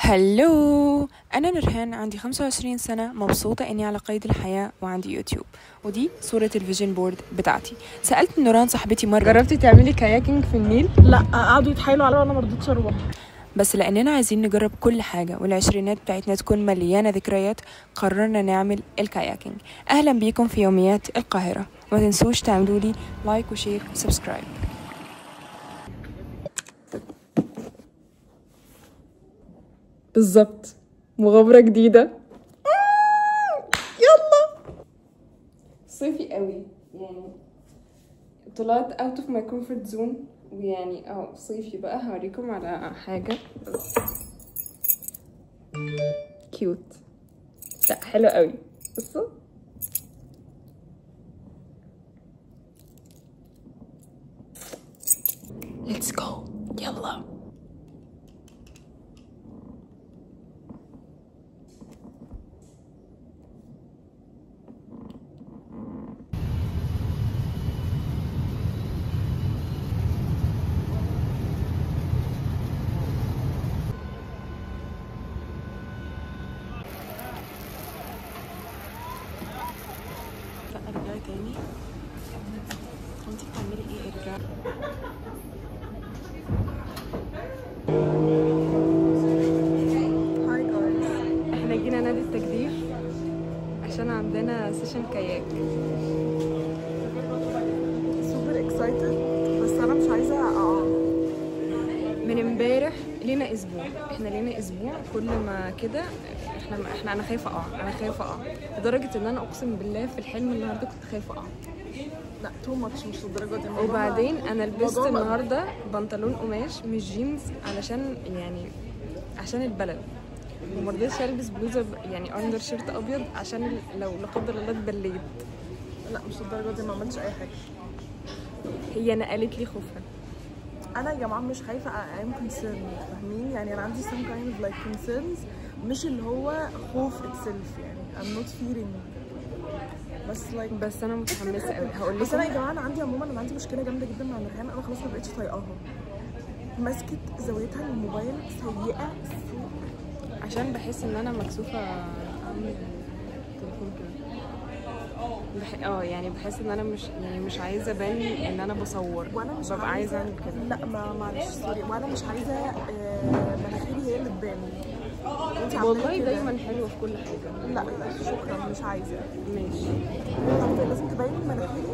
هلو، أنا نورهان، عندي 25 سنة، مبسوطة إني على قيد الحياة وعندي يوتيوب. ودي صورة الفيجن بورد بتاعتي. سألت نوران صاحبتي مرة، جربتي تعملي كاياكينج في النيل؟ لا، قعدوا يتحايلوا عليا وانا مرضتش اروح. بس لأننا عايزين نجرب كل حاجة والعشرينات بتاعتنا تكون مليانة ذكريات، قررنا نعمل الكاياكينج. أهلا بيكم في يوميات القاهرة، ما تنسوش تعملوا لي لايك وشير وسبسكرايب. بالظبط، مغامرة جديدة. يلا صيفي قوي، يعني طلعت اوت اوف ماي كومفورت زون، ويعني صيفي بقى. هوريكم على حاجة كيوت. لا حلو قوي، بصوا. Let's go، يلا. ارجعي تاني. انت بتعملي ايه؟ ارجعي. هاي جايز، احنا جينا نادي التجديف عشان عندنا سيشن كاياك. سوبر اكسايتد، بس انا مش عايزه من امبارح لينا اسبوع، احنا لينا اسبوع كل ما كده انا خايفه اقع لدرجه ان انا اقسم بالله في الحلم النهارده كنت خايفه اقع. لا تو ماتش، مش للدرجه دي. وبعدين انا لبست موضوع النهارده بنطلون قماش مش جينز عشان البلد، ومرضتش البس بلوزه يعني اندر شيرت ابيض عشان لو لا قدر الله اتبليت. لا مش للدرجه دي، ما عملتش اي حاجه. هي نقلت لي خوفها. انا يا جماعه مش خايفه، I'm concerned، فاهمين؟ يعني انا عندي some kind of like concerns، مش اللي هو خوف itself، يعني I'm not fearing، بس انا متحمسه قوي. هقول بس انا يا لكم جماعه انا عندي مشكله جامده جدا مع نورهان. انا خلاص ما بقتش طايقاها، مسكت زاويتها للموبايل سيئه. عشان بحس ان انا مكسوفه اعمل تليفون كده. يعني بحس ان انا مش عايزه ابان ان انا بصور، وانا مش ببقى عايزه اعمل كده. لا معلش سوري، وانا مش عايزه مناخيري هي اللي تبان. والله دايما حلوه في كل حاجه. لا شكرا، مش عايزه. ماشي، طب لازم تبين مناخيري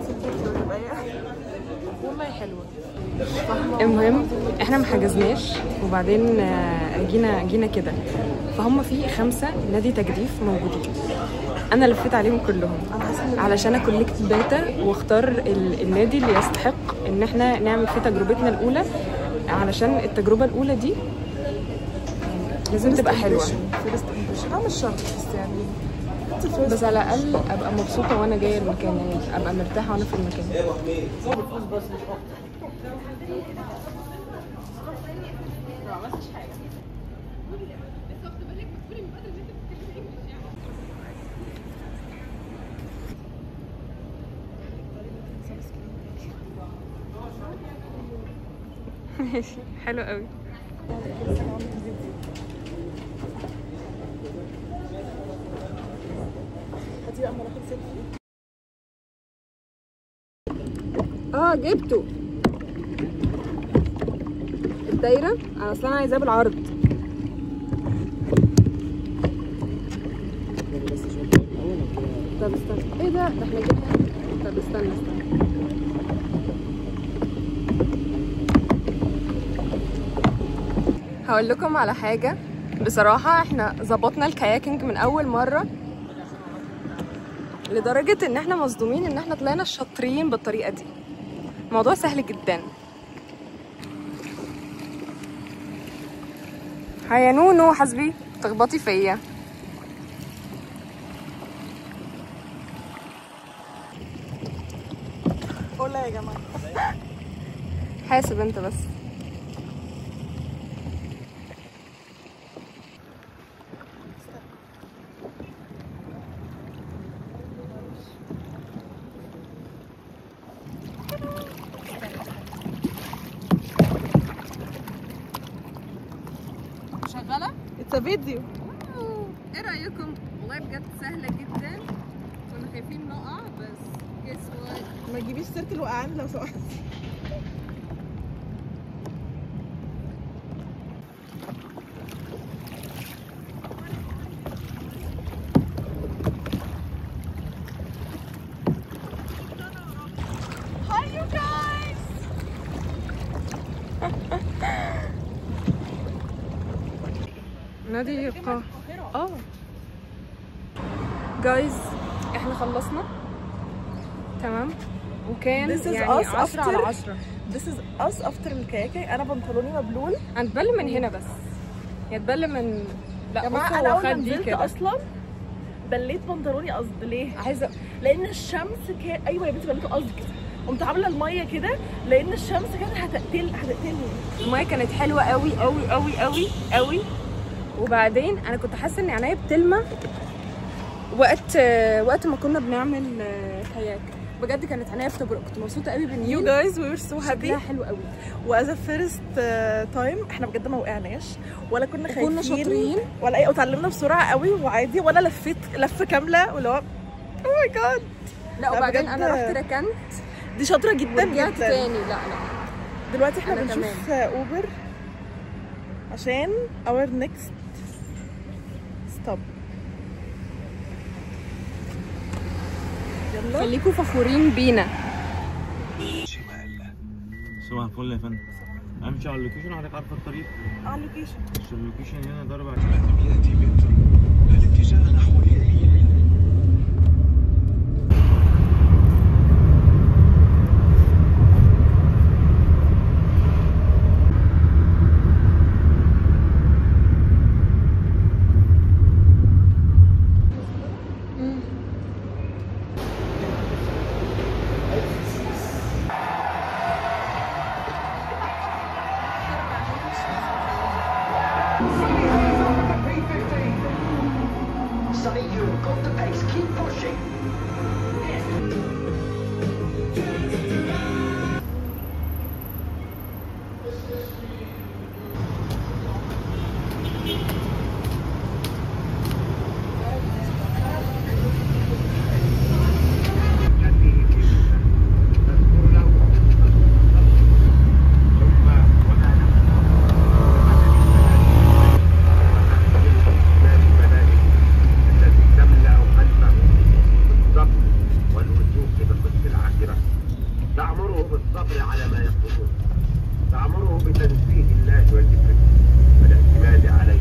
في الفيديو يبقى والله حلوه. المهم احنا ما حجزناش، وبعدين جينا كده، فهم في 5 نادي تجديف موجودين. انا لفيت عليهم كلهم علشان اكولكت داتا واختار النادي اللي يستحق ان احنا نعمل فيه تجربتنا الاولى، علشان التجربه الاولى دي لازم تبقى حلوه. مش شرط، بس يعني بس على الاقل ابقى مبسوطه وانا جايه المكان، يعني ابقى مرتاحه وانا في المكان. ماشي، حلو قوي. هتبقى مناخير سيلفي. جبته الدايره، انا اصلا عايزاه بالعرض. طب استنى، ايه ده احنا جبنا. طب استنى هقول لكم على حاجه. بصراحه احنا ظبطنا الكاياكينج من اول مره، لدرجه ان احنا مصدومين ان احنا طلعنا شاطرين بالطريقه دي. الموضوع سهل جدا. هيا نونو حسبي تخبطي فيا. قولها يا جماعه. حاسب انت بس. على اتس ا فيديو. ايه رايكم؟ والله بجد سهله جدا، كنا خايفين نقع بس جس وات. ما تجيبيش سيره الوقعان لو سمحتي. Hi you guys. نادي القاهرة. جايز احنا خلصنا تمام، وكان يعني 10 على 10. This is us after الكاياكينج. انا بنطلوني مبلول. هنتبل من هنا بس، يتبل من لا يا جماعه بصوا انا هو اول ما خد دي نزلت كده اصلا بليت بنطلوني قصد. ليه؟ عايزه لان الشمس كان ايوه يا بنتي بليته قصد كده، قمت عامله الميه كده لان الشمس كانت هتقتلني. المايه كانت حلوه قوي قوي قوي قوي قوي. وبعدين انا كنت حاسه ان عينيا بتلمع وقت ما كنا بنعمل كاياك. بجد كانت عينيا بتبرق، كنت مبسوطه قوي بالنيل. You guys we were so happy. حلو قوي. وأز فيرست تايم احنا بجد ما وقعناش ولا كنا خايفين، كنا شاطرين ولا ايه، وتعلمنا بسرعه قوي وعادي. وانا لفيت لفه كامله واللي هو اوه ماي جاد. لا وبعدين انا رحت ركنت. دي شاطره جدا ورجعت جدا تاني. لا دلوقتي احنا أنا بنشوف اوبر عشان our next stop. يلا خليكم فخورين بينا. صباح الفل يا فندم. امشي على اللوكيشن وحضرتك عارفه الطريق. على اللوكيشن. اللوكيشن هنا ضرب 300 متر الاتجاه نحو اليمين. Sonny, you've got the pace. Keep pushing. تأمره بالصبر على ما يقولون، تأمره بتنزيه الله وذكره والاعتماد عليه،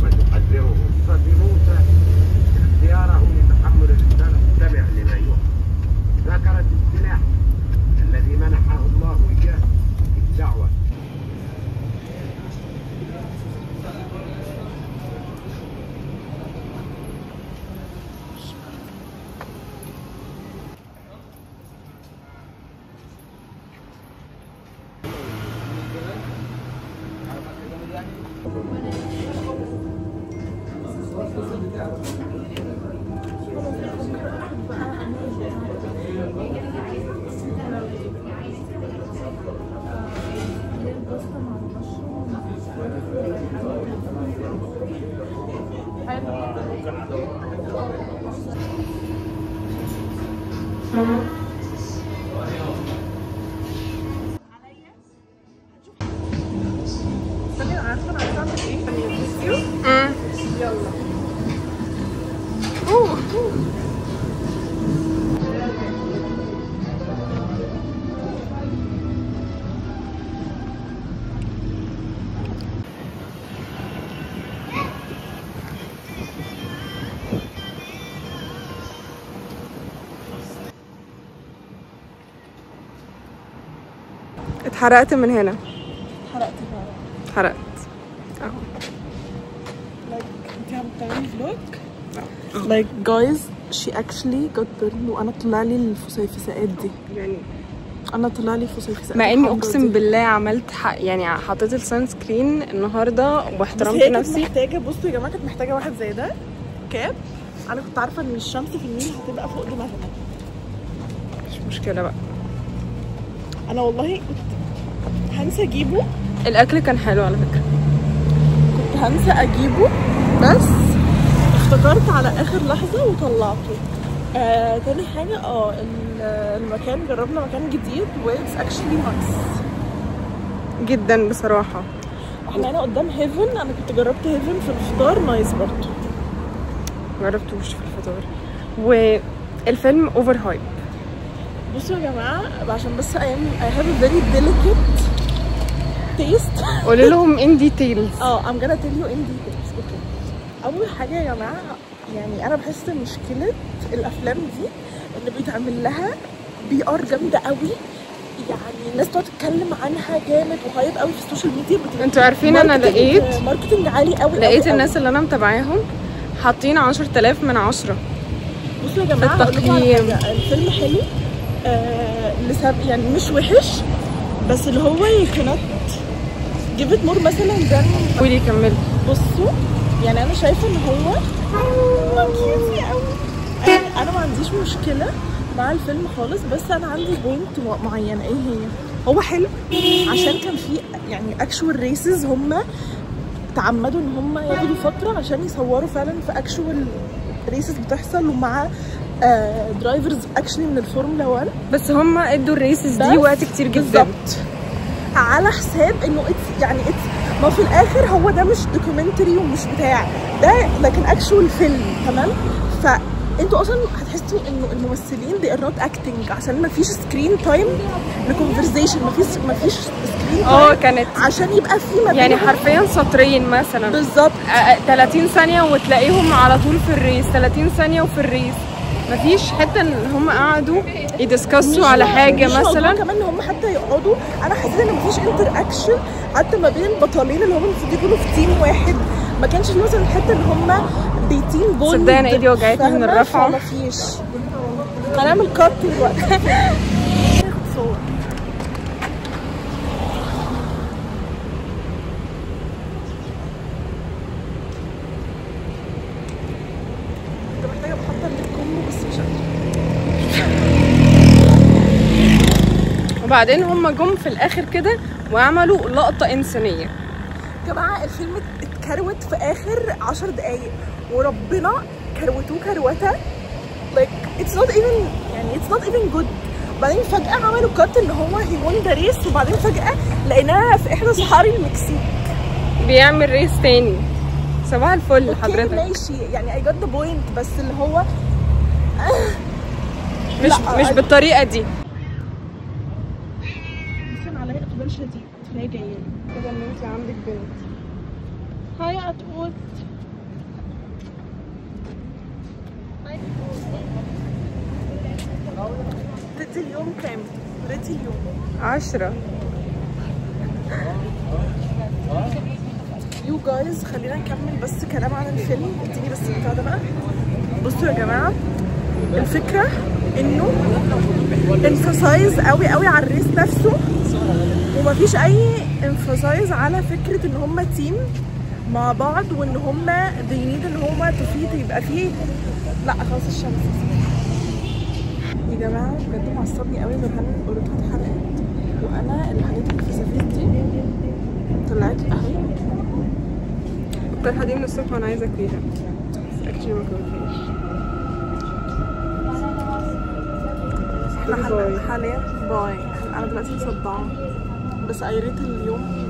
وتحذره قصة موسى اختياره لتحمل الرسالة. استمع لما يوحى. ذكرت السلاح الذي منحه الله إياه في الدعوة. استني انا عارفه انا عايزه اعمل ايه. يلا اتحرقت من هنا. حرقت بقى. اتحرقت اهو. انت بتعملي فلوج؟ like guys she actually got burned وانا طلع لي الفسيفساءات دي. يعني انا طلع لي فسيفساءات مع اني الحمرا اقسم دي. بالله عملت يعني حطيت السان سكرين النهارده بس واحترمت هي كانت نفسي. محتاجه، بصوا يا جماعه كانت محتاجه واحد زي ده كاب. انا كنت عارفه ان الشمس في النيل هتبقى فوق دماغنا. مش مشكله بقى. انا والله كنت هنسى اجيبه. الاكل كان حلو على فكره. كنت هنسى اجيبه بس افتكرت على اخر لحظه وطلعته. تاني حاجه المكان، جربنا مكان جديد واتس اكشلي نايس جدا بصراحه. احنا هنا قدام هيفن، انا كنت جربت هيفن في الفطار، نايس برضه. مجربتوش في الفطار. والفيلم اوفر هايب. بصوا يا جماعه عشان بس I have a very delicate taste. قولي لهم ان ديتيلز. I'm gonna tell you in details. okay. اول حاجه يا جماعه، يعني انا بحس مشكله الافلام دي ان بيتعمل لها PR جامده قوي، يعني الناس تقعد تتكلم عنها جامد وهايب قوي في السوشيال ميديا. انتوا عارفين انا لقيت ماركتنج عالي قوي. لقيت الناس اللي انا متابعاهم حاطين 10,000 من 10. بصوا يا جماعه التقييم. الفيلم حلو يعني مش وحش، بس اللي هو يكنت give it more مثلا than. قولي كملي. بصوا يعني انا شايفه ان هو كيوتي قوي. انا ما عنديش مشكله مع الفيلم خالص، بس انا عندي بوينت معينه. ايه هي؟ هو حلو عشان كان في يعني اكشوال ريسز، هم تعمدوا ان هم ياخدوا فتره عشان يصوروا فعلا في اكشوال ريسز بتحصل، ومع درايفرز اكشلي من الفورمولا 1. بس هم ادوا الريسز دي وقت كتير جدا بالظبط، على حساب انه يعني ما في الاخر هو ده مش دوكيومنتري ومش بتاع ده، لكن اكشوال فيلم. تمام؟ فانتوا اصلا هتحسوا انه الممثلين they are not acting عشان ما فيش سكرين تايم لكونفرزيشن، ما فيش سكرين تايم كانت عشان يبقى في ما يعني حرفيا سطرين مثلا بالظبط 30 ثانيه وتلاقيهم على طول في الريس، 30 ثانيه وفي الريس. مفيش حته ان هم قعدوا يدسكسوا على حاجه مثلا. كمان ان هم حتى يقعدوا، انا حسيت ان مفيش انتر اكشن حتى ما بين البطلين اللي هم المفروض يكونوا في تيم واحد. ما كانش في مثلا الحته ان هم بيتين بوند. صدقني انا ايدي وجعتني من الرفعه. مفيش. هنعمل كات دلوقتي. صور. محتاجه بحضر للكم بس مش قادره. وبعدين هم جم في الاخر كده وعملوا لقطه انسانيه. يا جماعه الفيلم اتكروت في اخر 10 دقايق وربنا كروتوه كروته like it's not even good. وبعدين فجاه عملوا كات ان هو هي وون ذا ريس، وبعدين فجاه لقيناه في احدى صحاري المكسيك بيعمل ريس تاني. صباح الفل حضرتك. ماشي يعني I got the point، بس اللي هو مش بالطريقه دي. بس عليا اقبال شديد فهي جايه كده ان انت عندك بنت. هاي عطوط. ريتي اليوم كام؟ ريتي اليوم 10. يو جايز خلينا نكمل بس كلام عن الفيلم. اديني بس البتاع ده بقى. بصوا يا جماعه الفكره انه انفسايز قوي قوي على الريس نفسه، ومفيش اي انفسايز على فكره ان هما تيم مع بعض، وان هما they need ان هما تفيد يبقى فيه. لا خلاص الشمس يا جماعه بجد معصبني قوي. نورهان قريتها اتحرقت، وانا الحاجات اللي في سفينتي طلعت اهي. الطرحه دي من الصبح وانا عايزه اكليها اكشلي ما كلتهاش. احنا حاليا باي. انا دلوقتي مصدعه بس قريت اليوم